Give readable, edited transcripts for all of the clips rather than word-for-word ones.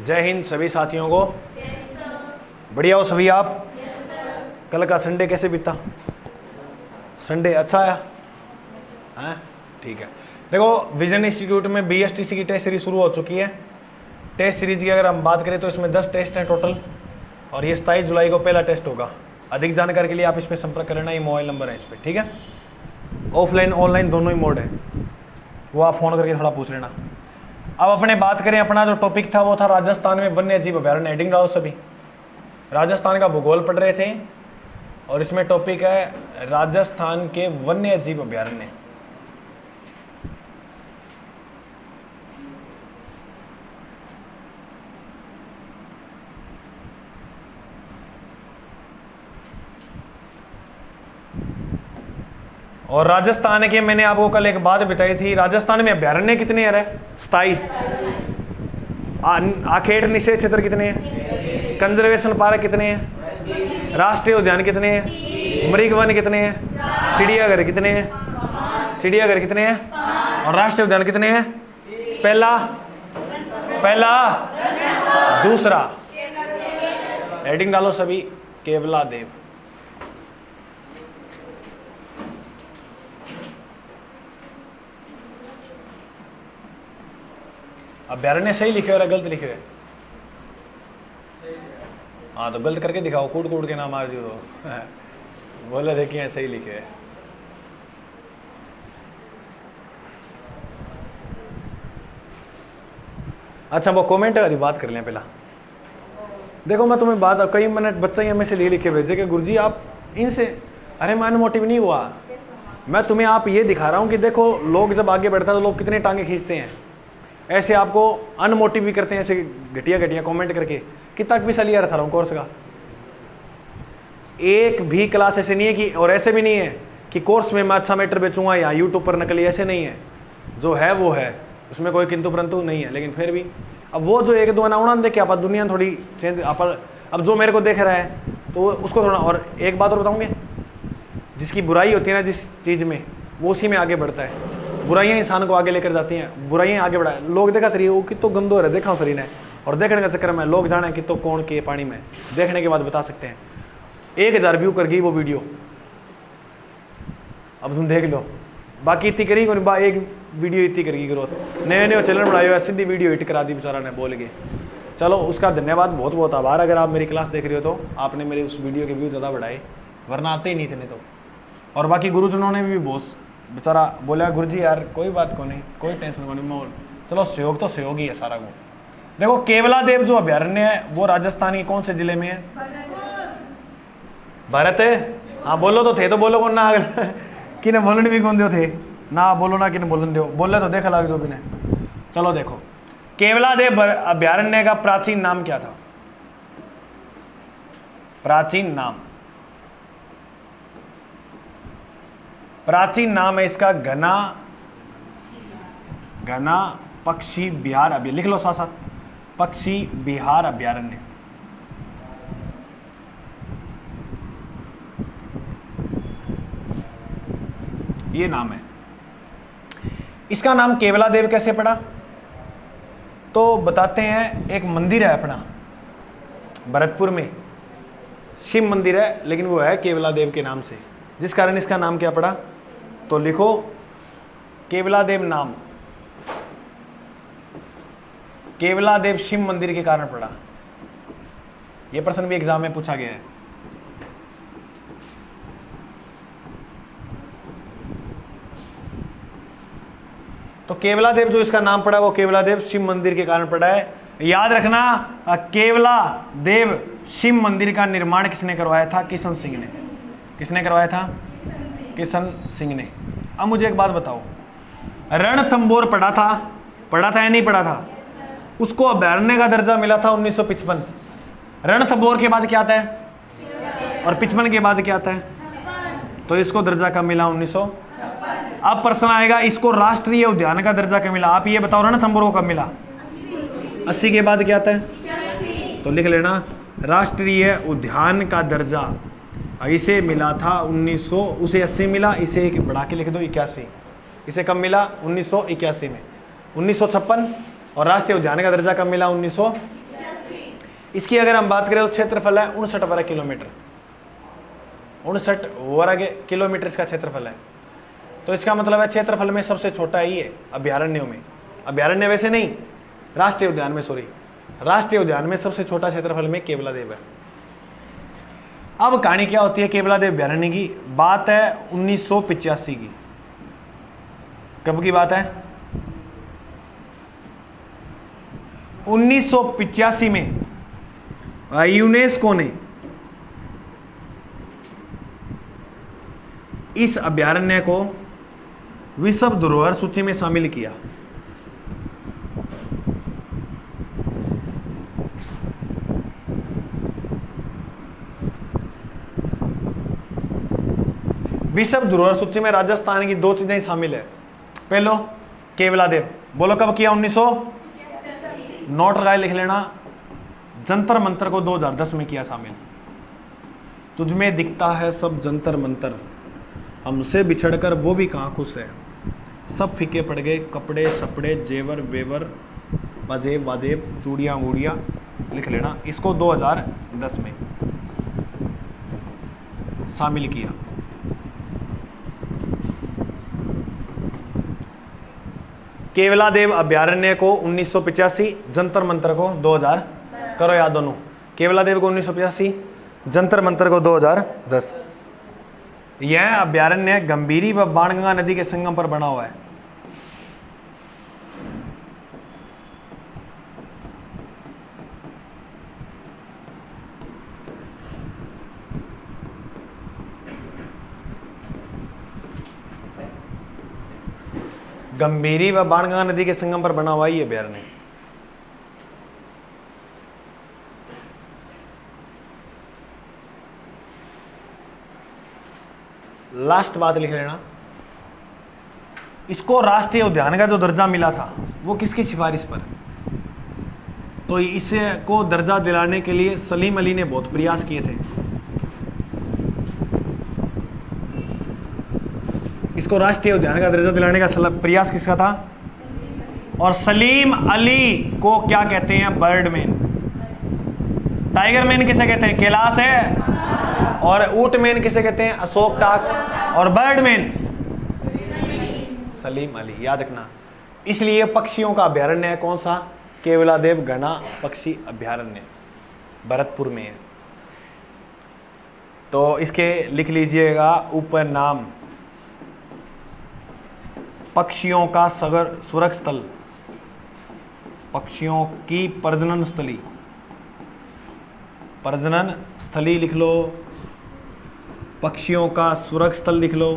जय हिंद सभी साथियों को। बढ़िया हो सभी आप? कल का संडे कैसे बीता? संडे अच्छा आया? हैं? ठीक है। देखो विजन इंस्टीट्यूट में BSTC की टेस्ट सीरीज शुरू हो चुकी है। टेस्ट सीरीज की अगर हम बात करें तो इसमें 10 टेस्ट हैं टोटल, और ये 27 जुलाई को पहला टेस्ट होगा। अधिक जानकारी के लिए आप इस पर संपर्क कर लेना, ये मोबाइल नंबर है इस पर, ठीक है। ऑफलाइन ऑनलाइन दोनों ही मोड है, वो आप फ़ोन करके थोड़ा पूछ लेना। अब अपने बात करें, अपना जो टॉपिक था वो था राजस्थान में वन्य जीव अभ्यारण्य। हेडिंग डालो सभी, राजस्थान का भूगोल पढ़ रहे थे और इसमें टॉपिक है राजस्थान के वन्य जीव अभ्यारण्य। और राजस्थान के मैंने आपको कल एक बात बताई थी, राजस्थान में अभ्यारण्य कितने हैं? 27। आखेट निषेध क्षेत्र कितने हैं? कंजर्वेशन पार्क कितने हैं? राष्ट्रीय उद्यान कितने हैं? मृग वन कितने हैं? चिड़ियाघर कितने हैं? चिड़ियाघर कितने हैं? और राष्ट्रीय उद्यान कितने हैं? पहला दूसरा। हेडिंग डालो सभी, केवला देव। अभ्यारण्य सही लिखे हो या गलत लिखे हुए? हाँ तो गलत करके दिखाओ, कूट कूट के ना मार दियो तो बोले देखिए सही लिखे है। अच्छा वो कमेंट वाली बात कर लें पहला। देखो मैं तुम्हें बात, कई मिनट बच्चा ही हमें से ले लिखे भेजे कि गुरुजी आप इनसे, अरे मैं अनमोटिव नहीं हुआ, मैं तुम्हें आप ये दिखा रहा हूँ कि देखो लोग जब आगे बढ़ता है तो लोग कितने टांगे खींचते हैं, ऐसे आपको अनमोटिव भी करते हैं, ऐसे घटिया घटिया कमेंट करके। कितना पैसा लिया रहा हूँ कोर्स का? एक भी क्लास ऐसे नहीं है कि, और ऐसे भी नहीं है कि कोर्स में मैं अच्छा मैटर बेचूंगा या यूट्यूब पर नकली, ऐसे नहीं है। जो है वो है, उसमें कोई किंतु परंतु नहीं है। लेकिन फिर भी अब वो जो एक दो ना उड़ा देखे, आप दुनिया थोड़ी चेंज, अब जो मेरे को देख रहा है तो उसको थोड़ा। और एक बात और बताऊंगे, जिसकी बुराई होती है ना जिस चीज़ में, वो उसी में आगे बढ़ता है। बुराइयां इंसान को आगे लेकर जाती हैं, बुराइयां आगे बढ़ाए। लोग देखा शरीर वो कितो गंदो है, देखा शरीर ने, और देखने का चक्कर में लोग जाने कितो कौन के पानी में, देखने के बाद बता सकते हैं। 1000 व्यू कर गई वो वीडियो, अब तुम देख लो। बाकी इतनी करी एक वीडियो इतनी करेगी ग्रोथ। नए चैनल बनाए, सीधी वीडियो हिट करा दी बेचारा ने बोल के। चलो उसका धन्यवाद, बहुत बहुत आभार। अगर आप मेरी क्लास देख रहे हो तो आपने मेरे उस वीडियो के व्यू ज़्यादा बढ़ाए, वरना आते ही नहीं थे नहीं तो। और बाकी गुरुजनों ने भी बहुत, बेचारा बोला गुरुजी यार कोई बात को नहीं, कोई टेंशन को नहीं, चलो सहयोग तो सहयोग ही है सारा वो। देखो केवला देव जो अभ्यारण्य है वो राजस्थान के कौन से जिले में है? भारत है। हाँ बोलो तो थे तो बोलो कौन ना, कि ने बोलन भी कौन दो थे ना, बोलो ना कि ने बोलन दो, बोले तो देखा लग जो भी ने। चलो देखो केवला देव अभ्यारण्य का प्राचीन नाम क्या था? प्राचीन नाम है इसका घना पक्षी बिहार अभ्यारण्य। लिख लो साथ साथ, पक्षी बिहार अभ्यारण्य। ये नाम है इसका। नाम केवला देव कैसे पड़ा? तो बताते हैं, एक मंदिर है अपना भरतपुर में, शिव मंदिर है, लेकिन वो है केवला देव के नाम से, जिस कारण इसका नाम क्या पड़ा? तो लिखो केवला देव नाम, केवला देव शिव मंदिर के कारण पड़ा। यह प्रश्न भी एग्जाम में पूछा गया है। तो केवला देव जो इसका नाम पड़ा वो केवला देव शिव मंदिर के कारण पड़ा है। याद रखना, केवला देव शिव मंदिर का निर्माण किसने करवाया था? किशन सिंह ने। किसने करवाया था? किशन सिंह ने। अब मुझे एक बात बताओ, रणथंबोर पढ़ा था या नहीं पढ़ा था? उसको अभ्यारण्य का दर्जा मिला था 1955। रणथंबोर के बाद क्या आता है और 55 के बाद क्या आता है? तो इसको दर्जा कब मिला? 1900। अब प्रश्न आएगा, इसको राष्ट्रीय उद्यान का दर्जा कब मिला? आप ये बताओ, रणथंबोर को कब मिला? 80 के बाद क्या आता है? तो लिख लेना, राष्ट्रीय उद्यान का दर्जा इसे मिला था 1900, उसे 80 मिला, इसे एक बढ़ा के लिख दो 81। इसे कब मिला? 1981 में। 1956। और राष्ट्रीय उद्यान का दर्जा कब मिला? 1900। इसकी अगर हम बात करें तो क्षेत्रफल है 59 वर्ग किलोमीटर, 59 वर्ग किलोमीटर इसका क्षेत्रफल है। तो इसका मतलब है क्षेत्रफल में सबसे छोटा ही है अभ्यारण्यों में। अभ्यारण्य वैसे नहीं, राष्ट्रीय उद्यान में, सॉरी, राष्ट्रीय उद्यान में सबसे छोटा क्षेत्रफल में केवलादेव है। अब कहानी क्या होती है केवलादेव अभ्यारण्य की? बात है 1985 की। कब की बात है? 1985 में यूनेस्को ने इस अभ्यारण्य को विश्व धरोहर सूची में शामिल किया। विश्व धरोहर सूची में राजस्थान की 2 चीजें शामिल है। पहलो केवलादेव, बोलो कब किया? 1900, नोट लगाए लिख लेना। जंतर मंतर को 2010 में किया शामिल। तुझमें दिखता है सब जंतर मंतर, हमसे बिछड़कर वो भी कहाँ खुश है। सब फीके पड़ गए कपड़े सपड़े जेवर वेवर वाजेब वाजेब चूड़ियाँ वूड़ियाँ, लिख लेना। इसको 2010 में शामिल किया। केवलादेव अभ्यारण्य को 1985, जंतर मंतर को 2000, करो याद दोनों। केवलादेव को 1985, जंतर मंतर को 2010। यह अभ्यारण्य गंभीरी व बाणगंगा नदी के संगम पर बना हुआ है। गंभीरी व बाणगंगा नदी के संगम पर बना हुआ ये अभ्यारण्य। लास्ट बात लिख लेना, इसको राष्ट्रीय उद्यान का जो दर्जा मिला था वो किसकी सिफारिश पर? तो इसको दर्जा दिलाने के लिए सलीम अली ने बहुत प्रयास किए थे। इसको राष्ट्रीय उद्यान का दर्जा दिलाने का प्रयास किसका था? और सलीम अली को क्या कहते हैं? बर्डमैन। टाइगर मैन किसे कहते हैं? कैलाश है। और ऊंट मैन किसे कहते हैं? अशोक टाक। और बर्डमैन सलीम अली, याद रखना। इसलिए पक्षियों का अभ्यारण्य है कौन सा? केवलादेव गणा पक्षी अभ्यारण्य, भरतपुर में है। तो इसके लिख लीजिएगा ऊपर नाम, पक्षियों का सुरक्षा स्थल, पक्षियों की प्रजनन स्थली, प्रजनन स्थली लिख लो, पक्षियों का सुरक्षा स्थल लिख लो।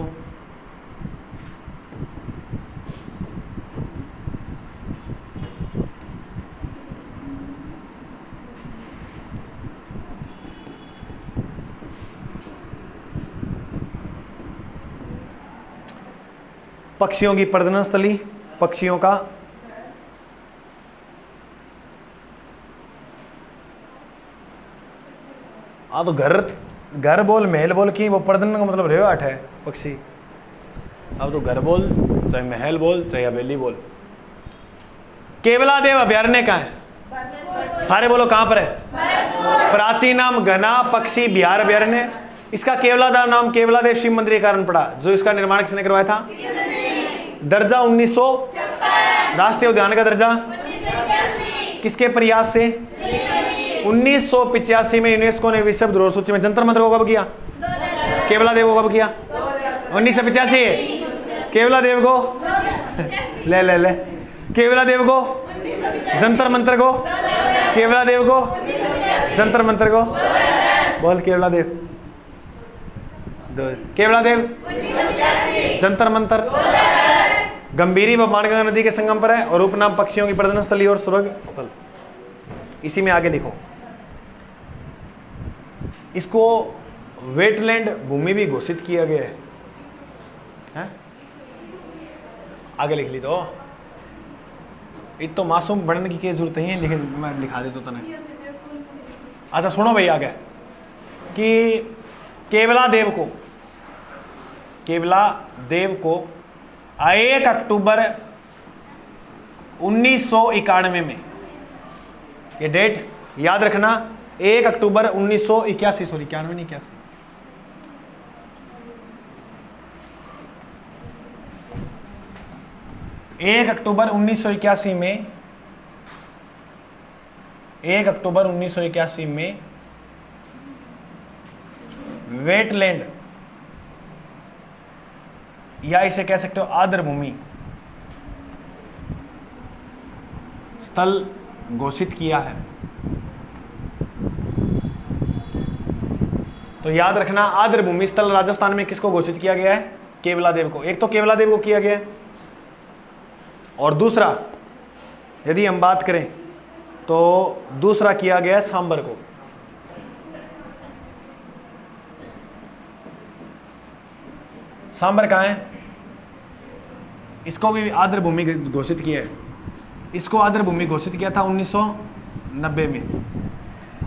पक्षियों की प्रजनन स्थली, पक्षियों का तो घर बोल महल बोल की वो प्रजनन का मतलब रेवाट है पक्षी। अब तो घर बोल चाहे महल बोल चाहे हवेली बोल। केवलादेव अभ्यारण्य कहाँ है? सारे बोलो कहां पर है? प्राचीन नाम घना पक्षी बिहार अभ्यारण्य। इसका केवलादेव नाम केवलादेव शिव मंदिर के कारण पड़ा। जो इसका निर्माण किसने करवाया था? दर्जा 1900, राष्ट्रीय उद्यान का दर्जा किसके प्रयास से? 1985 में यूनेस्को ने विश्व धरोहर सूची में। जंतर मंतर को कब किया? केवलादेव को कब किया? 1985। केवलादेव को ले केवलादेव को, जंतर मंतर को, केवलादेव को, जंतर मंतर को बोल। केवलादेव केवलादेव जंतर मंतर गंभीरी व बाणगंगा नदी के संगम पर है और उपनाम पक्षियों की प्रजनन स्थली और सुरक्षा स्थल। इसी में आगे लिखो, इसको वेटलैंड भूमि भी घोषित किया गया है? आगे लिख ली तो इत तो मासूम बनने की जरूरत नहीं है, मैं लिखा देता तो नहीं। अच्छा सुनो भाई आगे कि केवलादेव को 1 अक्टूबर 1991 में, ये डेट याद रखना 1 अक्टूबर 1981, सॉरी 91 नहीं 81, 1 अक्टूबर 1981 में 1 अक्टूबर 1981 में वेटलैंड या इसे कह सकते हो आर्द्र भूमि स्थल घोषित किया है। तो याद रखना आर्द्र भूमि स्थल राजस्थान में किसको घोषित किया गया है? केवलादेव को। एक तो केवलादेव को किया गया है, और दूसरा यदि हम बात करें तो दूसरा किया गया है सांबर को। सांबर कहाँ है? इसको भी आर्द्र भूमि घोषित किया है। इसको आर्द्र भूमि घोषित किया था 1990 में।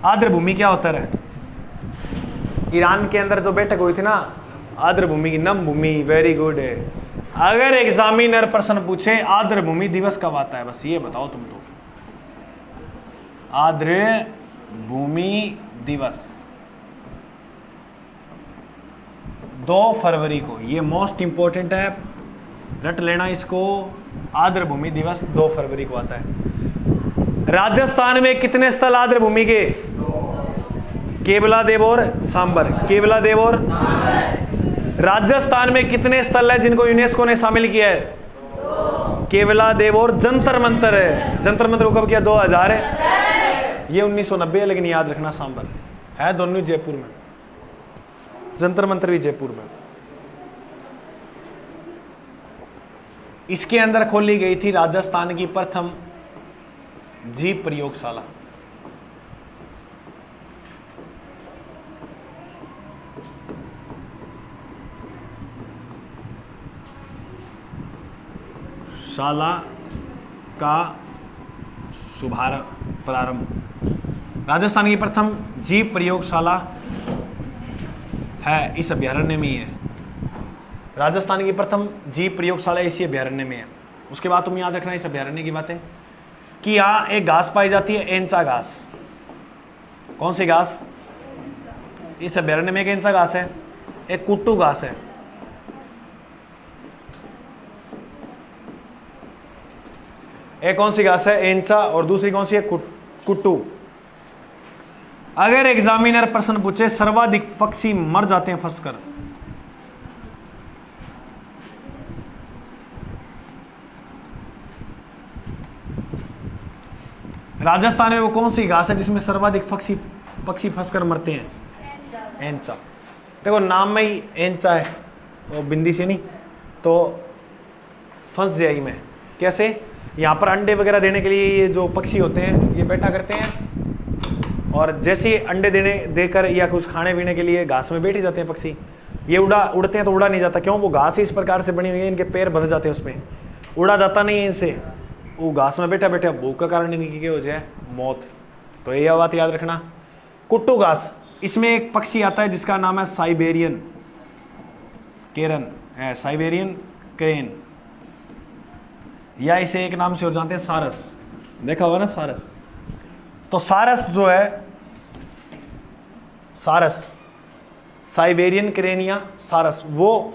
आर्द्र भूमि क्या होता है? ईरान के अंदर जो बैठक हुई थी ना आर्द्र भूमि की, नम भूमि, वेरी गुड है। अगर एग्जामिनर प्रश्न पूछे आर्द्र भूमि दिवस कब आता है, बस ये बताओ तुम तो। आर्द्र भूमि दिवस 2 फरवरी को, ये मोस्ट इंपॉर्टेंट है, रट लेना इसको। आर्द्र भूमि दिवस 2 फरवरी को आता है। राजस्थान में कितने स्थल आर्द्र भूमि के? केवलादेव और सांबर। केवलादेव और राजस्थान में कितने स्थल है जिनको यूनेस्को ने शामिल किया है? केवलादेव और जंतर मंतर है। जंतर मंतर को कब किया? 2000 है, ये 1990 है, लेकिन याद रखना सांबर है। दोनों जयपुर में, जंतर मंतर भी जयपुर में। इसके अंदर खोली गई थी राजस्थान की प्रथम जीव प्रयोगशाला। शाला का शुभारंभ प्रारंभ राजस्थान की प्रथम जीव प्रयोगशाला है, इस अभ्यारण्य में ही है। राजस्थान की प्रथम जीव प्रयोगशाला इसी अभ्यारण्य में है। उसके बाद तुम याद रखना इस अभ्यारण्य की बातें कि यहाँ एक घास पाई जाती है, एंचा घास। कौन सी घास? इस अभ्यारण्य में एक एंचा घास है, एक कुट्टू घास है। एक कौन सी घास है? एंचा, और दूसरी कौन सी है? कुट्टू। अगर एग्जामिनर प्रश्न पूछे सर्वाधिक पक्षी मर जाते हैं फंसकर, राजस्थान में वो कौन सी घास है जिसमें सर्वाधिक पक्षी फंसकर मरते हैं? एंचा। देखो नाम में ही एंचा है, वो बिंदी से नहीं, तो फंस जाएगी मैं। कैसे? यहाँ पर अंडे वगैरह देने के लिए ये जो पक्षी होते हैं ये बैठा करते हैं, और जैसे ही अंडे देकर या कुछ खाने पीने के लिए घास में बैठ ही जाते हैं पक्षी। ये उड़ते हैं तो उड़ा नहीं जाता, क्यों? वो घास ही इस प्रकार से बनी हुई है, इनके पैर बंध जाते हैं उसमें, उड़ा जाता नहीं है इनसे। वो घास में बैठा बैठा भूख का कारण इनकी हो जाए मौत। तो ये बात याद रखना। कुट्टू घास, इसमें एक पक्षी आता है जिसका नाम है साइबेरियन केरन है, साइबेरियन क्रेन, या इसे एक नाम से और जानते हैं सारस। देखा होगा ना सारस। तो सारस जो है, सारस साइबेरियन क्रेनिया सारस, वो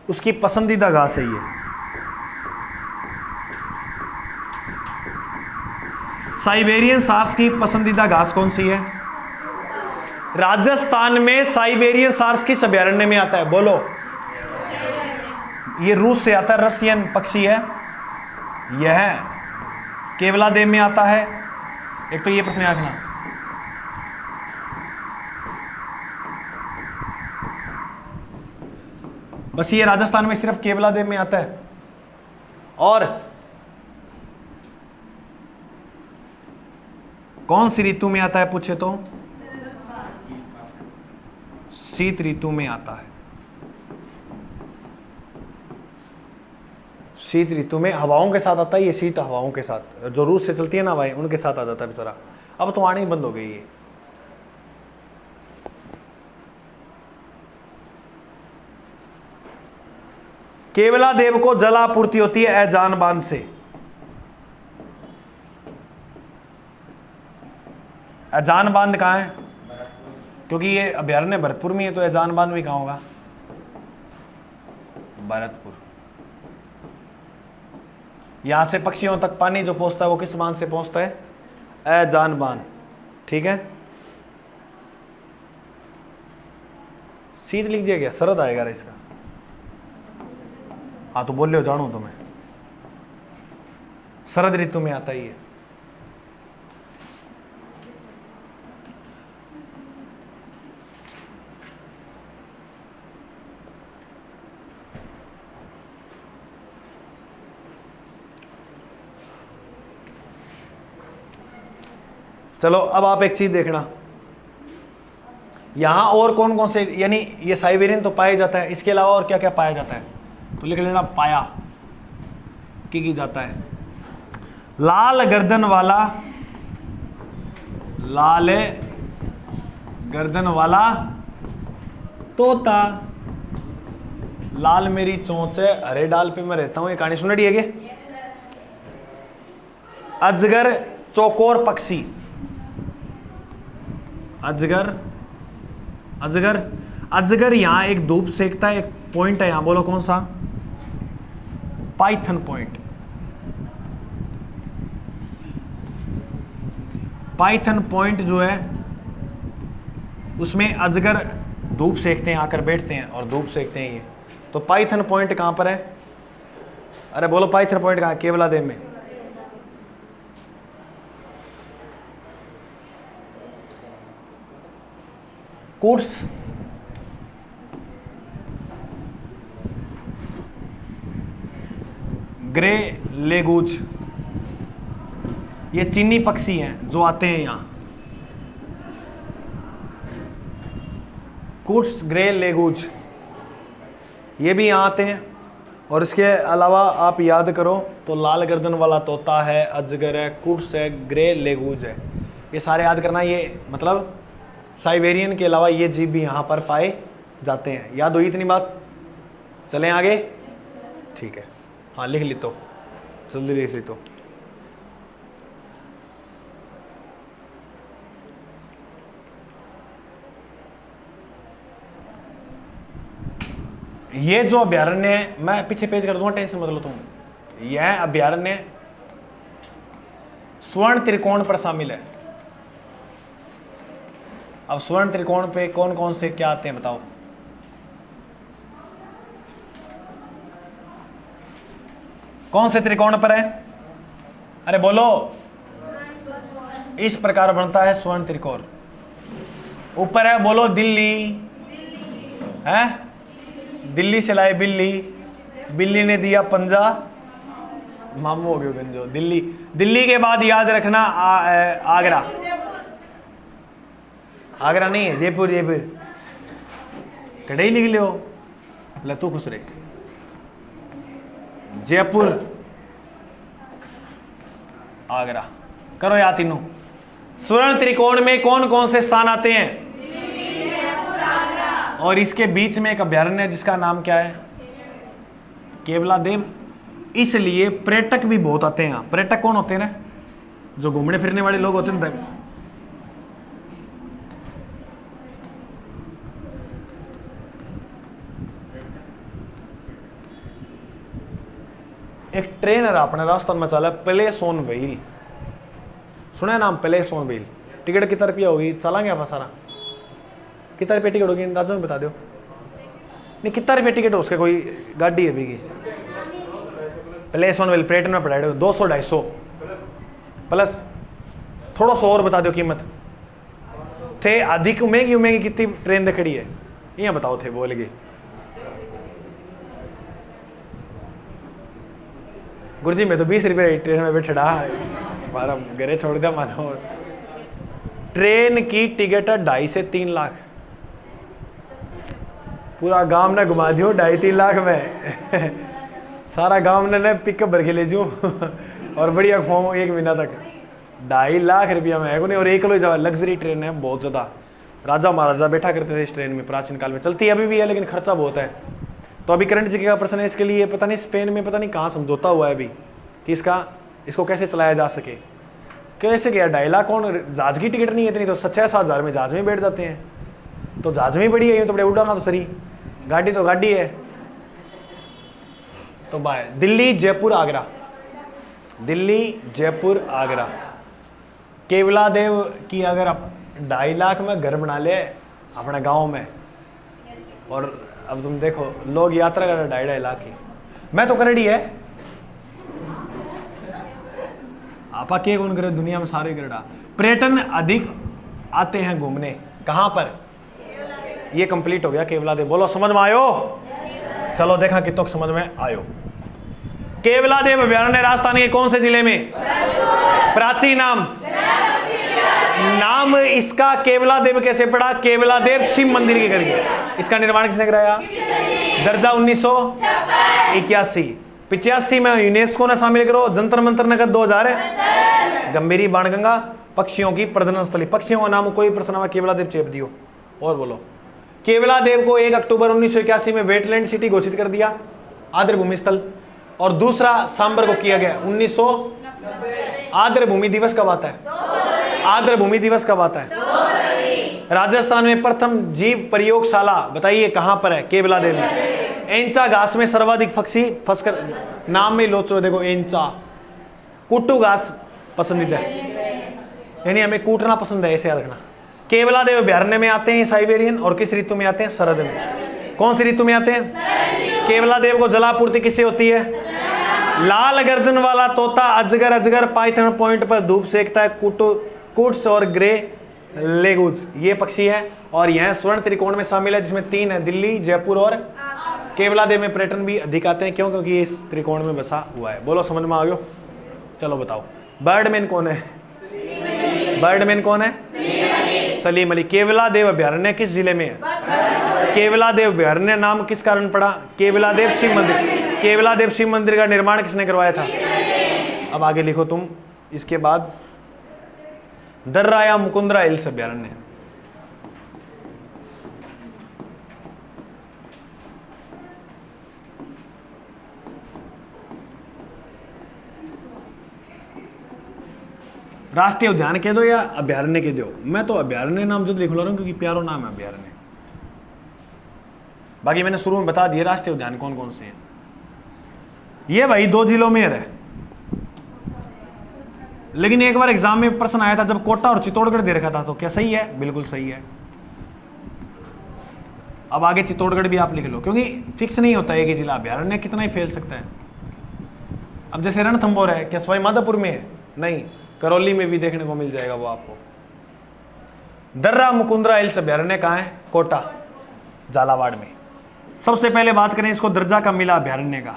उसकी पसंदीदा घास है। ये साइबेरियन सारस की पसंदीदा घास कौन सी है? राजस्थान में साइबेरियन सारस किस अभ्यारण्य में आता है? बोलो। ये रूस से आता है, रशियन पक्षी है। यह केवलादेव में आता है। एक तो ये प्रश्न याद रखना। बस ये राजस्थान में सिर्फ केवलादेव में आता है। और कौन सी ऋतु में आता है पूछे तो? शीत ऋतु में आता है। शीत ऋतु में हवाओं के साथ आता है। ये शीत हवाओं के साथ जो रूस से चलती है ना हवाएं, उनके साथ आ जाता है बेचारा। अब तो आनी बंद हो गई है। केवलादेव को जल आपूर्ति होती है ऐजान बांध से। अजान बांध कहाँ है? क्योंकि ये अभ्यारण्य भरतपुर में है तो अजान बांध भी कहाँ होगा? भरतपुर। यहां से पक्षियों तक पानी जो पहुंचता है वो किस बांध से पहुंचता है? अजान बांध। ठीक है, सीध लिख दिया गया, शरद आएगा इसका। हाँ तो बोल लो, जानू तो मैं, शरद ऋतु में आता ही है। चलो अब आप एक चीज देखना, यहां और कौन कौन से, यानी ये साइबेरियन तो पाया जाता है, इसके अलावा और क्या क्या पाया जाता है? तो लिख लेना, पाया की जाता है लाल गर्दन वाला, लाल गर्दन वाला तोता, लाल मेरी चोंच है हरे डाल पे मैं रहता हूं। ये कहानी सुन रही है क्या? अजगर चौकोर पक्षी, अजगर, अजगर, अजगर यहां एक धूप सेकता है, एक पॉइंट है यहां, बोलो कौन सा? Python point. पाइथन पॉइंट जो है उसमें अजगर धूप सेकते हैं, आकर बैठते हैं और धूप सेकते हैं। ये तो पाइथन पॉइंट कहां पर है? अरे बोलो पाइथन पॉइंट कहां? केवलादेव में। कुर्स, ग्रे लेगूज, ये चीनी पक्षी हैं जो आते हैं यहां। कुर्स, ग्रे लेगूज, ये भी यहां आते हैं। और इसके अलावा आप याद करो तो लाल गर्दन वाला तोता है, अजगर है, कुर्स है, ग्रे लेगूज है, ये सारे याद करना। ये मतलब साइबेरियन के अलावा ये जीव भी यहाँ पर पाए जाते हैं। याद हुई इतनी बात? चलें आगे? ठीक है, हाँ लिख ली तो, जल्दी लिख ली तो। ये जो अभ्यारण्य है, मैं पीछे पेज कर दूंगा, टेंशन मत लो तुम। यह अभ्यारण्य स्वर्ण त्रिकोण पर शामिल है। अब स्वर्ण त्रिकोण पे कौन कौन से क्या आते हैं बताओ? कौन से त्रिकोण पर है? अरे बोलो। इस प्रकार बनता है स्वर्ण त्रिकोण। ऊपर है, बोलो दिल्ली है, दिल्ली से लाए बिल्ली, बिल्ली ने दिया पंजा, मामू हो गए गंजो। दिल्ली, दिल्ली के बाद याद रखना आगरा। आगरा नहीं है, जयपुर, जयपुर कड़े लिख लो, लतू खुश रहे। जयपुर, आगरा, करो या तीनों। स्वर्ण त्रिकोण में कौन कौन से स्थान आते हैं? दिल्ली, जयपुर, आगरा। और इसके बीच में एक अभ्यारण्य है जिसका नाम क्या है? केवलादेव। इसलिए पर्यटक भी बहुत आते हैं यहाँ। पर्यटक कौन होते हैं ना? जो घूमने फिरने वाले लोग होते हैं। एक ट्रेनर अपने राजस्थान में चला, प्लेस ऑन व्हील, सुना है नाम? Place on wheel. टिकट कितना रुपया होगी? चलांगे आप सारा? कितना रुपये टिकट होगी राजू में बता दो। नहीं कितना रुपये टिकट हो उसके? कोई गाड़ी है भी? प्लेस ऑन व्हील पर्यटन में पड़ा 200-250 प्लस थोड़ा सा और बता दो कीमत। थे अधिक महंगी महंगी कितनी ट्रेन दे खड़ी है ये बताओ थे बोल गए। गुरुजी मैं तो 20 रुपये ट्रेन में बैठा हमारा घरे छोड़ दिया मानो। ट्रेन की टिकट 2.5 से 3 लाख, पूरा गांव ने घुमा दियो 2.5-3 लाख में। सारा गांव ने पिकअप भर के ले जूँ और बढ़िया घुमाऊँ 1 महीना तक। 2.5 लाख रुपया में है को नहीं। और एक लग्जरी ट्रेन है बहुत ज़्यादा। राजा महाराजा बैठा करते थे इस ट्रेन में प्राचीन काल में। चलती अभी भी है लेकिन खर्चा बहुत है। तो अभी करंट जगह का प्रश्न है इसके लिए, पता नहीं स्पेन में पता नहीं कहाँ समझौता हुआ है अभी कि इसको कैसे चलाया जा सके। कैसे गया 2.5 लाख? कौन, जहाज की टिकट नहीं है इतनी, तो 6-7 हज़ार में जहाज में बैठ जाते हैं, तो जहाज में बढ़िया है, तो बड़े उड़ाना तो सही, गाड़ी तो गाड़ी है। तो बाय दिल्ली जयपुर आगरा, दिल्ली जयपुर आगरा। केवला देव की अगर आप 2.5 लाख में घर बना ले अपने गांव में, और अब तुम देखो लोग यात्रा कर 2.5 लाख की, मैं तो करड़ी है, आपा के कौन करे, दुनिया में सारे करड़ा। पर्यटन अधिक आते हैं घूमने, कहां पर? ये कंप्लीट हो गया केवला देव। बोलो समझ में आयो? चलो देखा कि तो समझ में आयो। केवला देव अभयारण्य राजस्थान के कौन से जिले में? प्राचीन नाम, नाम इसका केवला देव कैसे पड़ा? केवला देव शिव मंदिर के करके। इसका निर्माण किसने कराया? दर्जा 1981। 85 में यूनेस्को ने शामिल करो। जंतर मंतर नगर 2000। गंभीरी बाणगंगा पक्षियों की प्रजनन स्थली, पक्षियों का नाम कोई प्रश्न केवला देव चेप दियो। और बोलो। केवला देव को 1 अक्टूबर 1981 में वेटलैंड सिटी घोषित कर दिया, आर्द्र भूमि स्थल। और दूसरा सांबर को किया गया 1900। आर्द्र भूमि दिवस कब आता है? आर्द्र भूमि दिवस कब आता है? राजस्थान में प्रथम जीव प्रयोगशाला बताइए कहां पर है? केवला देव में। एंचा घास में सर्वाधिक पक्षी फंसकर, नाम में लोचो देखो एंचा, कुट्टू घास पसंदीदा है, यानी हमें कूटना पसंद है, ऐसे याद रखना। केवला देव अभयारण्य में आते हैं साइबेरियन, और किस ऋतु में आते हैं? शरद में। कौन सी ऋतु में आते हैं? केवला देव को जलापूर्ति किससे होती है? लाल गर्दन वाला तोता, अजगर, अजगर पाइथन पॉइंट पर धूप सेकता है, कुट्स और ग्रे लेगुज ये पक्षी है। और यह स्वर्ण त्रिकोण में शामिल है, जिसमें 3 है, दिल्ली, जयपुर और केवला देव में पर्यटन भी अधिक आते हैं। क्यों? क्योंकि ये इस त्रिकोण में बसा हुआ है। बोलो समझ में आ गया? चलो बताओ, बर्डमैन कौन है? बर्डमैन कौन है? सलीम अली। केवला देव अभयारण्य किस जिले में है? केवला देव अभयारण्य नाम किस कारण पड़ा? केवला देव शिव मंदिर। केवला देव शिव मंदिर का निर्माण किसने करवाया था? अब आगे लिखो तुम। इसके बाद दर्रा या मुकुंदरा हिल्स अभयारण्य, राष्ट्रीय उद्यान कह दो या अभयारण्य कह दो। मैं तो अभयारण्य नाम जो लिख ला रहा हूं क्योंकि प्यारो नाम है अभयारण्य। बाकी मैंने शुरू में बता दिया राष्ट्रीय उद्यान कौन कौन से हैं। ये भाई 2 जिलों में है, लेकिन एक बार एग्जाम में प्रश्न आया था जब कोटा और चित्तौड़गढ़ दे रखा था, तो क्या सही है? बिल्कुल सही है। अब आगे चित्तौड़गढ़ भी आप लिख लो, क्योंकि फिक्स नहीं होता है कि जिला अभयारण्य कितना ही फैल सकता है। अब जैसे रणथंभौर है, क्या सवाई माधोपुर में है? नहीं, करौली में भी देखने को मिल जाएगा वो आपको। दर्रा मुकुंदरा हिल्स अभयारण्य कहाँ है? कोटा, झालावाड़ में। सबसे पहले बात करें इसको दर्जा कब मिला अभयारण्य का।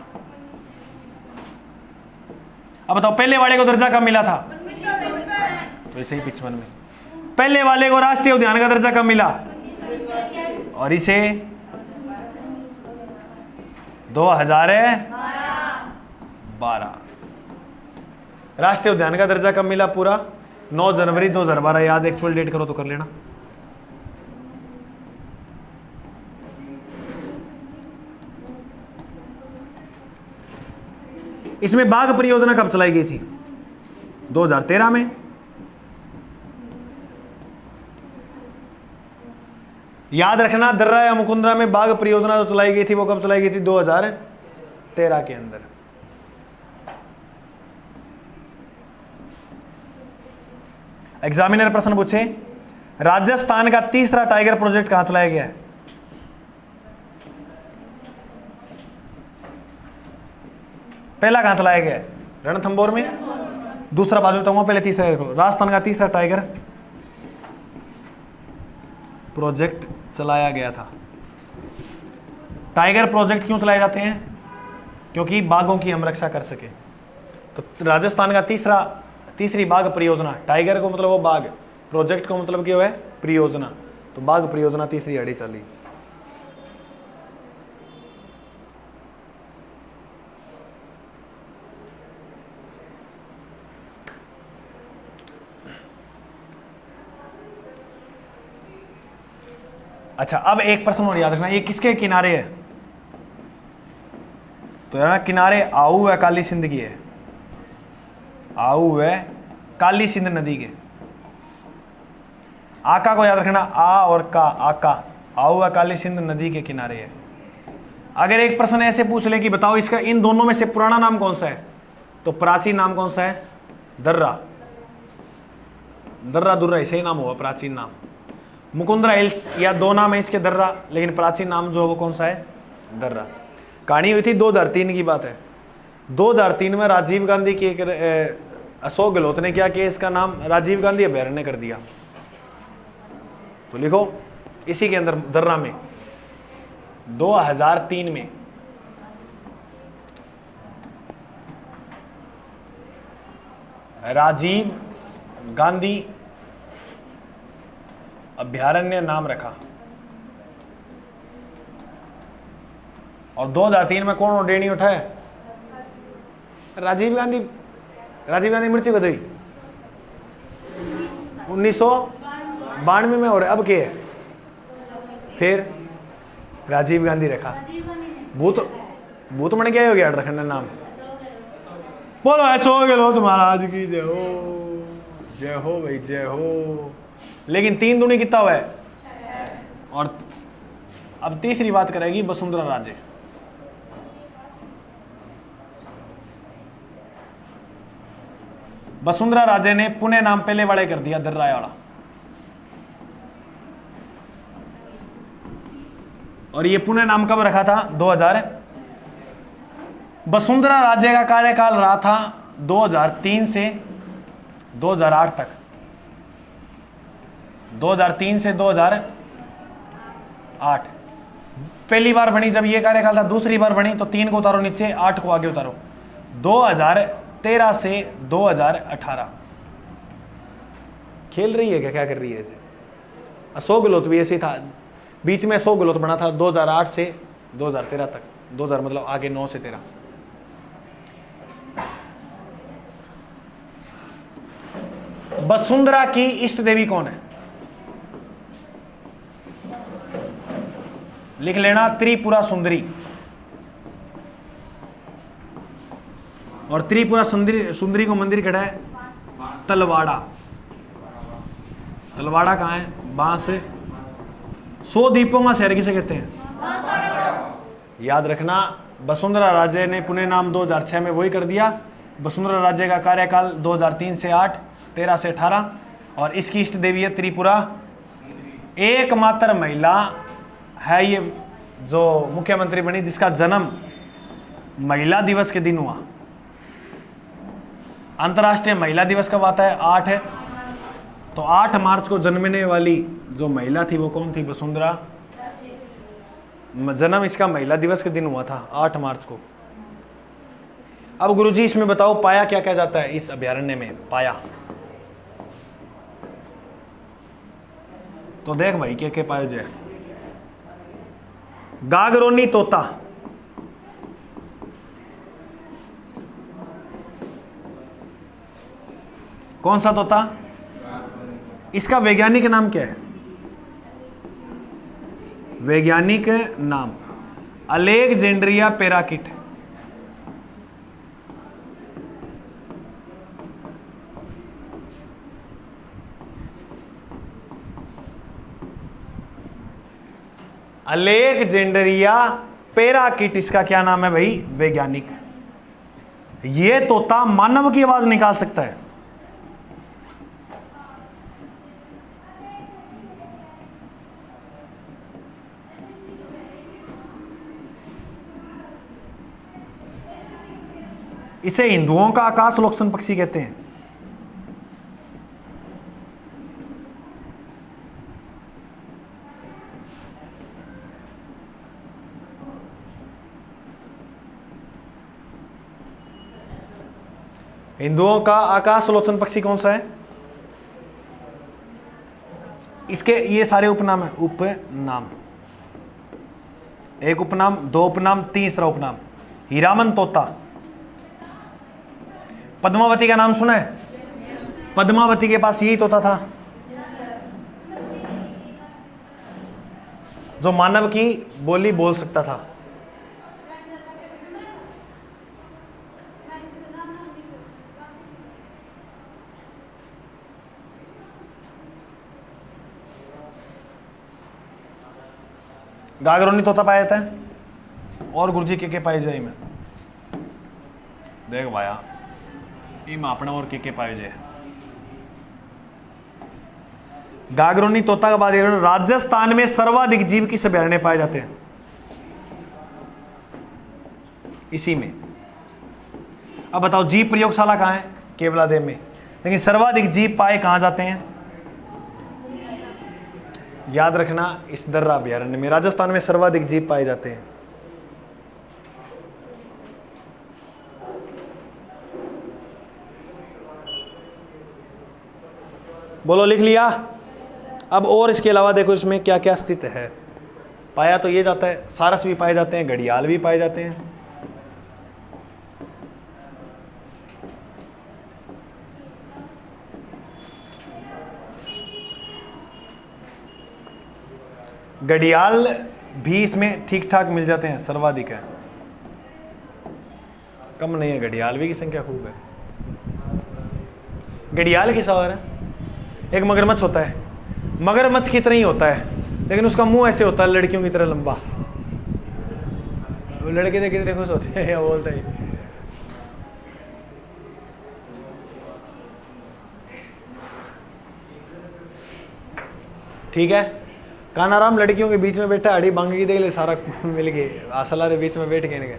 अब बताओ पहले वाले को दर्जा कब मिला था? तो इसे ही 55 में। पहले वाले को राष्ट्रीय उद्यान का दर्जा कब मिला? और इसे 2012। राष्ट्रीय उद्यान का दर्जा कब मिला पूरा? 9 जनवरी 2012। याद एक्चुअल डेट करो तो कर लेना। इसमें बाघ परियोजना कब चलाई गई थी? 2013 में। याद रखना, दर्रा या मुकुंदरा में बाघ परियोजना जो चलाई गई थी वो कब चलाई गई थी? 2013 के अंदर। एग्जामिनर प्रश्न पूछे, राजस्थान का तीसरा टाइगर प्रोजेक्ट कहां चलाया गया है? पहला कहां चलाया गया है? रणथंभौर में। दूसरा बाजू बताऊंगा, पहले तीसरा देखो। राजस्थान का तीसरा टाइगर प्रोजेक्ट चलाया गया था। टाइगर प्रोजेक्ट क्यों चलाए जाते हैं? क्योंकि बाघों की हम रक्षा कर सके। तो राजस्थान का तीसरी बाघ परियोजना, टाइगर को मतलब वो बाघ, प्रोजेक्ट को मतलब क्या है? परियोजना। तो बाघ परियोजना तीसरी अड़ी चली। अच्छा, अब एक प्रश्न और याद रखना, ये किसके किनारे है? तो यार किनारे आऊ है काली सिंध की है। आऊ है काली सिंध नदी के। आका को याद रखना, आ और का, आका, आ हुआ काली सिंध नदी के किनारे है। अगर एक प्रश्न ऐसे पूछ ले कि बताओ इसका इन दोनों में से पुराना नाम कौन सा है, तो प्राचीन नाम कौन सा है? दर्रा। दर्रा दुर्रा ऐसे ही नाम होगा प्राचीन नाम। मुकुंदरा हिल्स या दो नाम है इसके दर्रा, लेकिन प्राचीन नाम जो है वो कौन सा है? दर्रा। कहानी हुई थी 2003 की बात है। 2003 में राजीव गांधी की एक अशोक गहलोत ने क्या किया, इसका नाम राजीव गांधी अभयारण्य कर दिया। तो लिखो इसी के अंदर दर्रा में 2003 में राजीव गांधी अभयारण्य नाम रखा। और 2003 में कौन उडेणी उठाए? राजीव गांधी। राजीव गांधी मृत्यु कब हुई? 1992 में। और अब क्या है? फिर राजीव गांधी रखा। भूत भूत मन क्या हो गया रखने नाम? बोलो अशोक गहलोत महाराज की जय हो, जय हो भाई जय हो। लेकिन 3 दूनी कितना हुआ है? और अब तीसरी बात करेगी वसुंधरा राजे। वसुंधरा राजे ने पुणे नाम पहले वाले कर दिया, दर्रा वाला। और ये पुणे नाम कब रखा था? 2000। वसुंधरा राजे का कार्यकाल रहा था 2003 से 2008 तक। 2003 से 2008 पहली बार बनी जब ये कार्यकाल था। दूसरी बार बनी तो 3 को उतारो नीचे, 8 को आगे उतारो। 2013 से 2018 खेल रही है क्या कर रही है? अशोक गहलोत भी ऐसे ही था, बीच में अशोक गहलोत बना था 2008 से 2013 तक। 2000 मतलब आगे 9 से 13। वसुंधरा की इष्ट देवी कौन है? लिख लेना, त्रिपुरा सुंदरी। और त्रिपुरा सुंदरी को मंदिर खड़ा है तलवाड़ा। तलवाड़ा कहाँ है? बांस 100 दीपों का शहर किसे कहते हैं? याद रखना, वसुंधरा राजे ने पुणे नाम 2006 में वही कर दिया। वसुंधरा राजे का कार्यकाल 2003 से 8, 13 से 18। और इसकी इष्ट देवी है त्रिपुरा। एकमात्र महिला है ये जो मुख्यमंत्री बनी जिसका जन्म महिला दिवस के दिन हुआ। अंतर्राष्ट्रीय महिला दिवस कब आता है? 8 है। तो 8 मार्च को जन्मने वाली जो महिला थी वो कौन थी? वसुंधरा। जन्म इसका महिला दिवस के दिन हुआ था 8 मार्च को। अब गुरुजी इसमें बताओ पाया क्या कहा जाता है इस अभयारण्य में? पाया तो देख भाई क्या पायो जाए। गागरोनी तोता, कौन सा तोता? इसका वैज्ञानिक नाम क्या है? वैज्ञानिक नाम अलेक्जेंड्रिया पैराकिट। अलेक्जेंड्रिया पैराकिट इसका क्या नाम है भाई? वैज्ञानिक। ये तोता मानव की आवाज निकाल सकता है। इसे हिंदुओं का आकाश लोकसन पक्षी कहते हैं। हिंदुओं का आकाश लोचन पक्षी कौन सा है? इसके ये सारे उपनाम है। उपनाम, एक उपनाम, 2 उपनाम, तीसरा उपनाम। हीरामन तोता। पद्मावती का नाम सुना है? पद्मावती के पास यही तोता था जो मानव की बोली बोल सकता था। गागरोनी तोता पाया जाता है और गुरुजी के पाए जाए में देख भाया इम अपना और के पाए जाए। गागरोनी तोता का बाद राजस्थान में सर्वाधिक जीव किस अभयारण्य पाए जाते हैं? इसी में। अब बताओ जीव प्रयोगशाला कहां है? केवलादेव में। लेकिन सर्वाधिक जीव पाए कहां जाते हैं? याद रखना इस दर्रा अभयारण्य में। राजस्थान में सर्वाधिक जीव पाए जाते हैं। बोलो लिख लिया? अब और इसके अलावा देखो इसमें क्या क्या स्थित है। पाया तो ये जाता है, सारस भी पाए जाते हैं, घड़ियाल भी पाए जाते हैं। घड़ियाल भी इसमें ठीक ठाक मिल जाते हैं, सर्वाधिक है, कम नहीं है। घड़ियाल भी की संख्या खूब है। घड़ियाल किस और है? एक मगरमच्छ होता है, मगरमच्छ की तरह ही होता है, लेकिन उसका मुंह ऐसे होता है लड़कियों की तरह लंबा। वो लड़के देख कितने खुश होते हैं, बोलते हैं। ठीक है, कानाराम लड़कियों के बीच में बैठा, अड़ी बांग की देख ले, सारा मिल गए, आसला बीच में बैठ गए।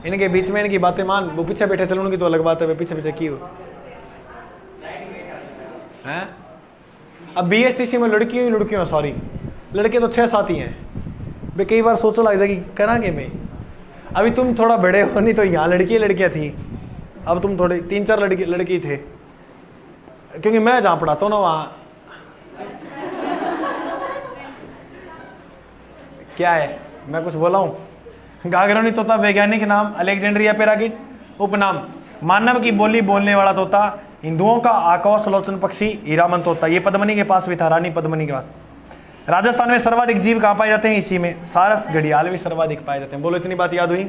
इनके बीच में इनकी बातें मान, वो पीछे बैठे चलो उनकी तो अलग बात है, वे पीछे पीछे की हो हैं। अब BSTC में लड़कियों सॉरी लड़के तो 6-7 ही हैं। वे कई बार सोचा लगता कि करांगे मैं, अभी तुम थोड़ा बड़े हो, नहीं तो यहाँ लड़कियाँ थी, अब तुम थोड़े 3-4 लड़की थे, क्योंकि मैं जहाँ पढ़ाता हूँ ना वहाँ क्या है, मैं कुछ बोला हूँ? गागरोनी तोता वैज्ञानिक नाम अलेक्जेंड्रिया पैराकिट। उपनाम मानव की बोली बोलने वाला तोता, हिंदुओं का आकाश लोचन पक्षी हीरामन तोता। ये पद्मनी के पास भी था, रानी पद्मनी के पास। राजस्थान में सर्वाधिक जीव कहाँ पाए जाते हैं? इसी में। सारस घड़ियाल भी सर्वाधिक पाए जाते हैं। बोलो इतनी बात याद हुई?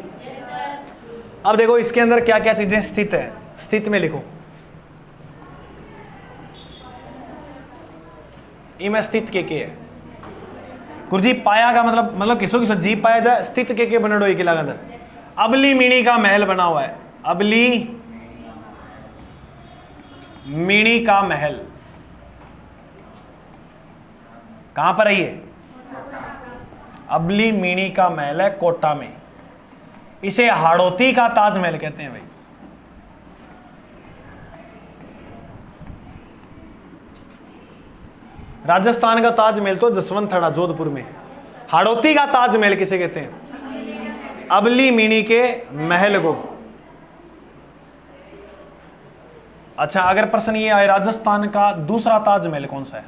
अब देखो इसके अंदर क्या क्या चीजें स्थित है, स्थित में लिखो। इमें स्थित के है गुरुजी? पाया का मतलब किसो किसो जीव पाया जाए, स्थित के बनडो किला के अंदर अबली मीणी का महल बना हुआ है। अबली मीणी का महल कहां पर है? ये अबली मीणी का महल है कोटा में। इसे हाड़ौती का ताजमहल कहते हैं भाई। राजस्थान का ताजमहल तो जसवंतथड़ा जोधपुर में। हाड़ौती का ताजमहल किसे कहते हैं? अबली मीणी के महल को। अच्छा, अगर प्रश्न ये आए राजस्थान का दूसरा ताजमहल कौन सा है?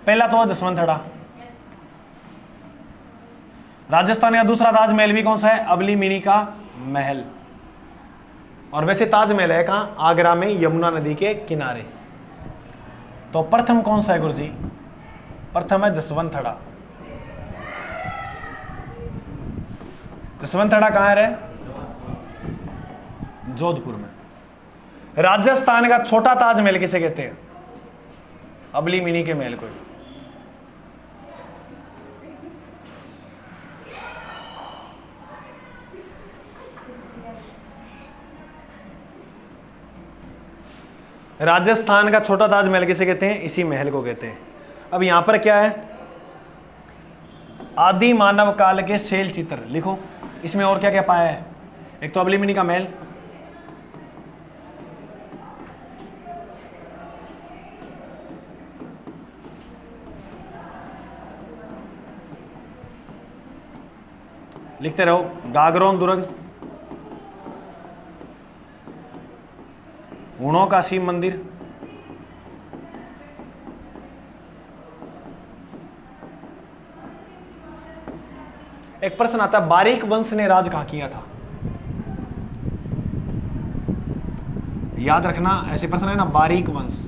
पहला तो जसवंतथड़ा। राजस्थान का दूसरा ताजमहल भी कौन सा है? अबली मीणी का महल। और वैसे ताजमहल है कहां? आगरा में, यमुना नदी के किनारे। तो प्रथम कौन सा है गुरुजी? प्रथम है जसवंतथड़ा। जसवंतथड़ा कहां है? जोधपुर में। राजस्थान का छोटा ताजमहल किसे कहते हैं? अबली मीणी के महल को। राजस्थान का छोटा ताजमहल किसे कहते हैं? इसी महल को कहते हैं। अब यहां पर क्या है? आदि मानव काल के शैल चित्र लिखो। इसमें और क्या क्या पाया है? एक तो अबली मीणी का महल, लिखते रहो। गागरोन दुर्ग, हुणों का शिव मंदिर, एक प्रश्न आता है बारीक वंश ने राज कहां किया था? याद रखना, ऐसे प्रश्न है ना, बारीक वंश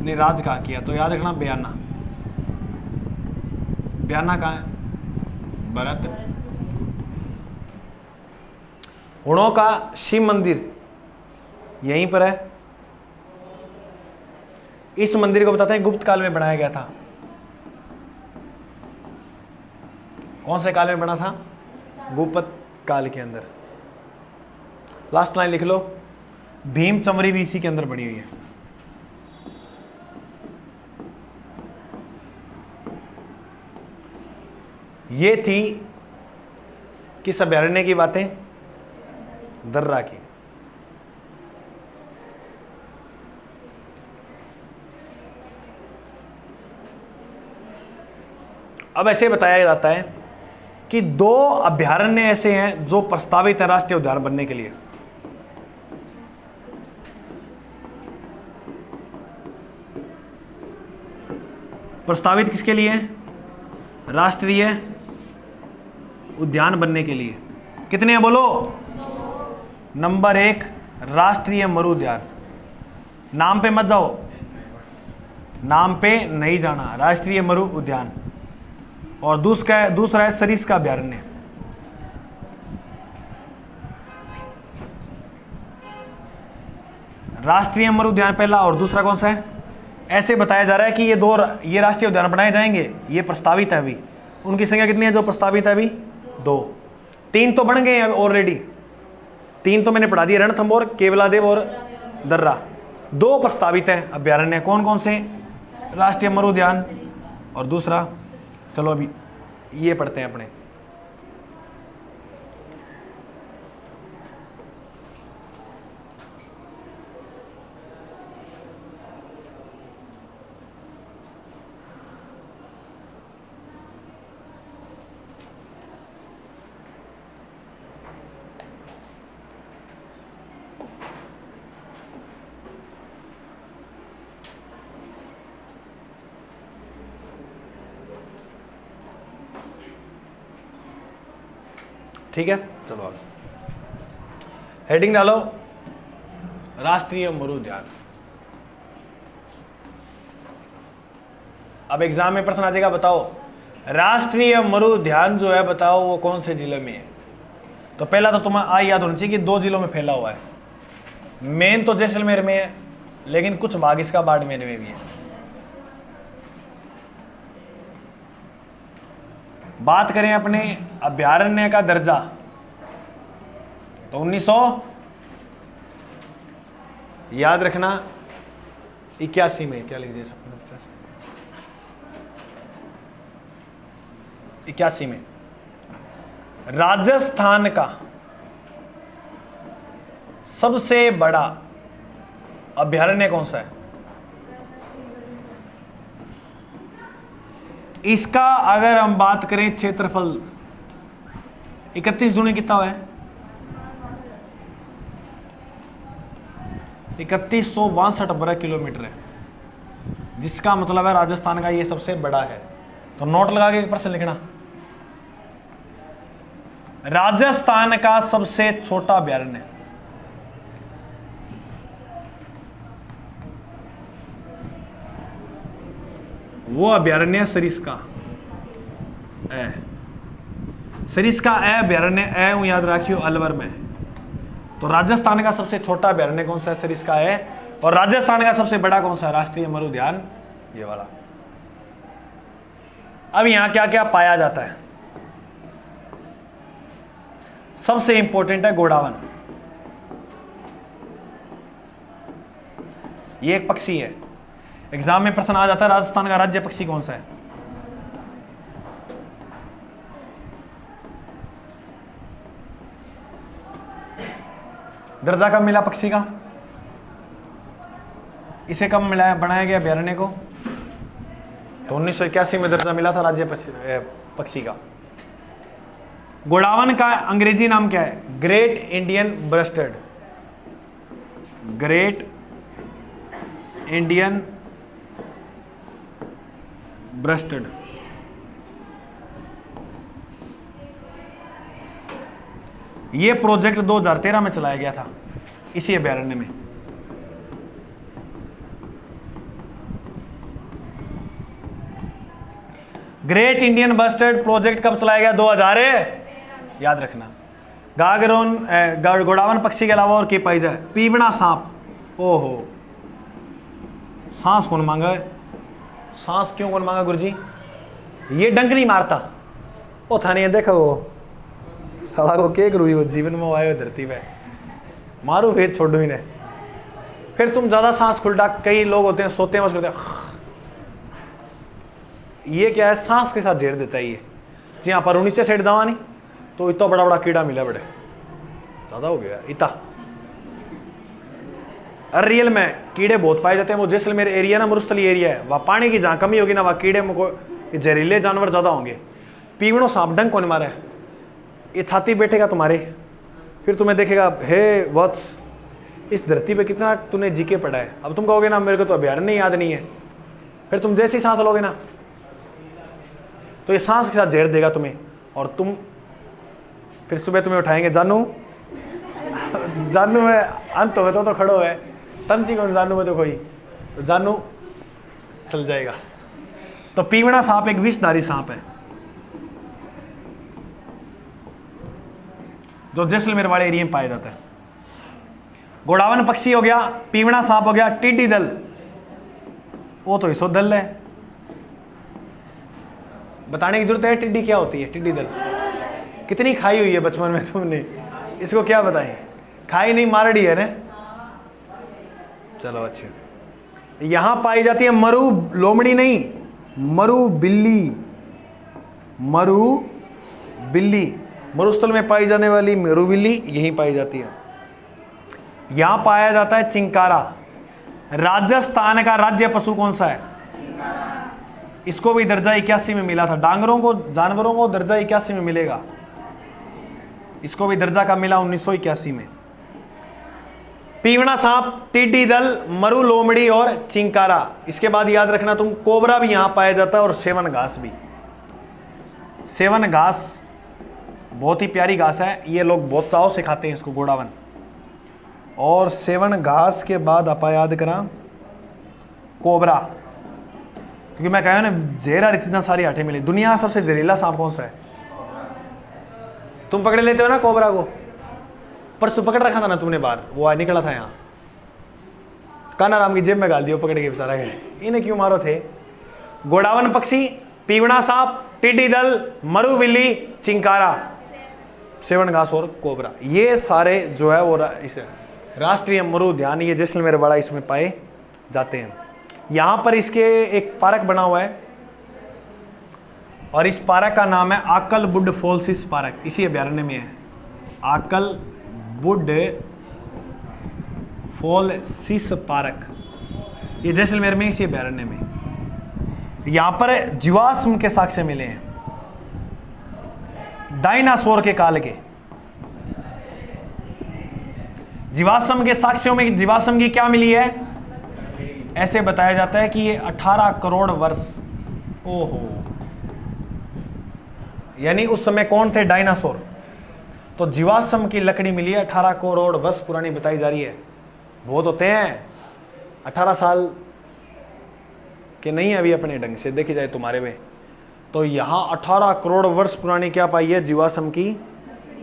ने राज कहां किया? तो याद रखना बयाना। बयाना कहां है? भरत। हुणों का शिव मंदिर यहीं पर है। इस मंदिर को बताते हैं गुप्त काल में बनाया गया था। कौन से काल में बना था? गुप्त काल के अंदर। लास्ट लाइन लिख लो, भीम चमरी भी इसी के अंदर बनी हुई है। ये थी किस अभ्यारण्य की बातें? दर्रा की। अब ऐसे बताया जाता है कि 2 अभ्यारण्य ऐसे हैं जो प्रस्तावित है राष्ट्रीय उद्यान बनने के लिए। प्रस्तावित किसके लिए? राष्ट्रीय उद्यान बनने के लिए। कितने हैं बोलो? नंबर 1 राष्ट्रीय मरु उद्यान। नाम पे मत जाओ, नाम पे नहीं जाना, राष्ट्रीय मरु उद्यान। और दूसरा है सरिस्का अभ्यारण्य। राष्ट्रीय मरु उद्यान पहला, और दूसरा कौन सा है? ऐसे बताया जा रहा है कि ये राष्ट्रीय उद्यान बनाए जाएंगे, ये प्रस्तावित है अभी। उनकी संख्या कितनी है जो प्रस्तावित है अभी? 2। 3 तो बन गए हैं ऑलरेडी, 3 तो मैंने पढ़ा दिए, रणथंभौर, केवलादेव और दर्रा। 2 प्रस्तावित है अभ्यारण्य। कौन कौन से? राष्ट्रीय मरु उद्यान और दूसरा, चलो अभी ये पढ़ते हैं अपने। ठीक है, चलो आगे हेडिंग डालो, राष्ट्रीय मरु उद्यान। अब एग्जाम में प्रश्न आ जाएगा, बताओ राष्ट्रीय मरु उद्यान जो है बताओ वो कौन से जिले में है? तो पहला तो तुम्हें याद होना चाहिए कि 2 जिलों में फैला हुआ है। मेन तो जैसलमेर में है, लेकिन कुछ भाग इसका बाड़मेर में भी है। बात करें अपने अभ्यारण्य का दर्जा, तो 1900 याद रखना 81 में, क्या लिख दिया 81 में राजस्थान का सबसे बड़ा अभ्यारण्य कौन सा है? इसका अगर हम बात करें क्षेत्रफल, 31 दूनी कितना है? 3162 वर्ग किलोमीटर है, जिसका मतलब है राजस्थान का ये सबसे बड़ा है। तो नोट लगा के प्रश्न लिखना, राजस्थान का सबसे छोटा अभ्यारण्य। वो अभ्यारण्य सरिस्का ए, सरिस्का ए अभ्यारण्य ए वो याद रखियो अलवर में। तो राजस्थान का सबसे छोटा अभ्यारण्य कौन सा है? सरिस्का है। और राजस्थान का सबसे बड़ा कौन सा है? राष्ट्रीय मरु उद्यान, ये वाला। अब यहां क्या क्या पाया जाता है? सबसे इंपॉर्टेंट है गोडावन। ये एक पक्षी है, एग्जाम में प्रश्न आ जाता है राजस्थान का राज्य पक्षी कौन सा है? दर्जा कब मिला पक्षी का? इसे कब मिला बनाया गया अभ्यारण्य को? तो 1981 में दर्जा मिला था राज्य पक्षी का। गोडावन का अंग्रेजी नाम क्या है? Great Indian rested. Great Indian rested. ये प्रोजेक्ट 2013 में चलाया गया था इसी अभ्यारण्य में। ग्रेट इंडियन ब्रेस्टेड प्रोजेक्ट कब चलाया गया? 2000 याद रखना। गोडावन पक्षी के अलावा और क्या पाई जाए? पीवड़ा सांप। ओहो, सांस कौन मांगा है? सांस क्यों कौन मांगा गुरुजी? ये डंक नहीं मारता, वो था नहीं देखो वो सवा को के करू वो जीवन में आए हो धरती पे, मारू भेद छोड़ो इन्हें। फिर तुम ज्यादा सांस खुलटा, कई लोग होते हैं सोते हैं बस करते हैं, ये क्या है? सांस के साथ झेड़ देता है ये। जी हाँ, पर नीचे सेट दवा नहीं तो इतना बड़ा बड़ा कीड़ा मिला, बड़े ज्यादा हो गया इतना। रियल में कीड़े बहुत पाए जाते हैं, वो जैसलमेर एरिया ना मरुस्थली एरिया है, वहाँ पानी की जहाँ कमी होगी ना वहाँ कीड़े को जहरीले जानवर ज्यादा होंगे। पीवड़ो सांप डंक कौन मारा है? ये छाती बैठेगा तुम्हारे, फिर तुम्हें देखेगा, हे वत्स इस धरती पे कितना तूने जीके पढ़ा है। अब तुम कहोगे ना मेरे को तो अभ्यारण्य याद नहीं है, फिर तुम जैसी सांस लोगे ना तो ये सांस के साथ जहर देगा तुम्हें, और तुम फिर सुबह तुम्हें उठाएंगे, जानू जानू में अंत हो तो खड़ो है, तंती कौन जानू में तो कोई, तो जानू चल जाएगा। तो पीवड़ा सांप एक विषधारी सांप है जो जैसलमेर वाले एरिया में पाया जाता है। गोडावन पक्षी हो गया, पीवड़ा सांप हो गया, टिड्डी दल वो तो इसो दल है, बताने की जरूरत है टिड्डी क्या होती है? टिड्डी दल कितनी खाई हुई है बचपन में तुमने, इसको क्या बताएं? खाई नहीं, मारड़ी है ना। चलो अच्छा, यहां पाई जाती है मरु लोमड़ी नहीं, मरु बिल्ली। मरु बिल्ली मरुस्थल में पाई जाने वाली मरु बिल्ली यहीं पाई जाती है। यहां पाया जाता है चिंकारा। राजस्थान का राज्य पशु कौन सा है? इसको भी दर्जा 81 में मिला था। डांगरों को, जानवरों को दर्जा 81 में मिलेगा, इसको भी दर्जा का मिला 1981 में। पीवड़ा सांप, टिड्डी दल, मरु लोमड़ी और चिंकारा। इसके बाद याद रखना तुम, कोबरा भी यहां पाया जाता है और सेवन घास भी। सेवन घास बहुत ही प्यारी घास है, ये लोग बहुत चाव से खाते हैं इसको, गोडावन। और सेवन घास के बाद आपा याद करा कोबरा, क्योंकि मैं कहा ना जहरा चीज़ें सारी आठे मिली। दुनिया का सबसे जहरीला सांप कौन सा है? तुम पकड़े लेते हो ना कोबरा को, परसों पकड़ रखा था ना तुमने बाहर, वो निकला था यहाँ, काना राम की जेब में गाल दियो पकड़ के बेचारा गए, इन्हें क्यों मारो थे? गोडावन पक्षी, पीवड़ा सांप, टिड्डी दल, मरु बिल्ली, चिंकारा, सेवन घास और कोबरा, ये सारे जो है वो इस राष्ट्रीय मरु उद्यान, ये जैसलमेर वाला, इसमें पाए जाते हैं। यहाँ पर इसके एक पार्क बना हुआ है और इस पार्क का नाम है आकल बुड फॉल्सिस पार्क, इसी अभ्यारण्य में है। आकल बुड फॉल्सिस पार्क, ये जैसलमेर में, इसी अभ्यारण्य में। यहाँ पर जीवाश्म के साक्ष्य मिले हैं, डायनासोर के काल के जीवाश्म के साक्ष्यों में। जीवाश्म की क्या मिली है? ऐसे बताया जाता है कि ये 18 करोड़ वर्ष, ओहो, यानी उस समय कौन थे? डायनासोर। तो जीवाश्म की लकड़ी मिली है 18 करोड़ वर्ष पुरानी बताई जा रही है। बहुत होते हैं 18 साल के नहीं है अभी अपने ढंग से देखी जाए तुम्हारे में, तो यहां 18 करोड़ वर्ष पुरानी क्या पाई है? जीवाश्म की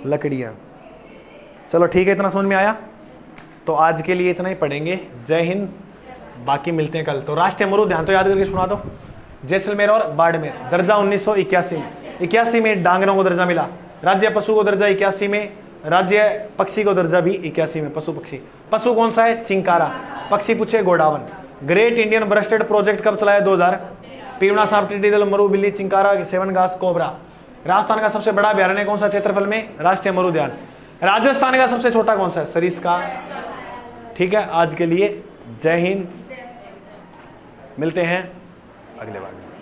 लकड़ियां। चलो ठीक है, इतना समझ में आया? तो आज के लिए इतना ही पढ़ेंगे। जय हिंद, बाकी मिलते हैं कल। तो राष्ट्रीय मरु ध्यान तो याद करके सुना दो। जैसलमेर और बाड़मेर, दर्जा 1981 में। 81 में डांगरों को दर्जा मिला, राज्य पशु को दर्जा 81 में, राज्य पक्षी को दर्जा भी 81 में। पशु पक्षी, पशु कौन सा है? चिंकारा। पक्षी पूछे godown. Great Indian rested project कब चलाया? 2000। पीवड़ा सांप, टिड्डी दल, मरु बिल्ली, चिंकारा, सेवन घास, कोबरा। राजस्थान का सबसे बड़ा अभ्यारण्य कौन सा क्षेत्रफल में? राष्ट्रीय मरु उद्यान। राजस्थान का सबसे छोटा कौन सा है? सरिस्का। ठीक है, आज के लिए जय हिंद, मिलते हैं अगले बार में।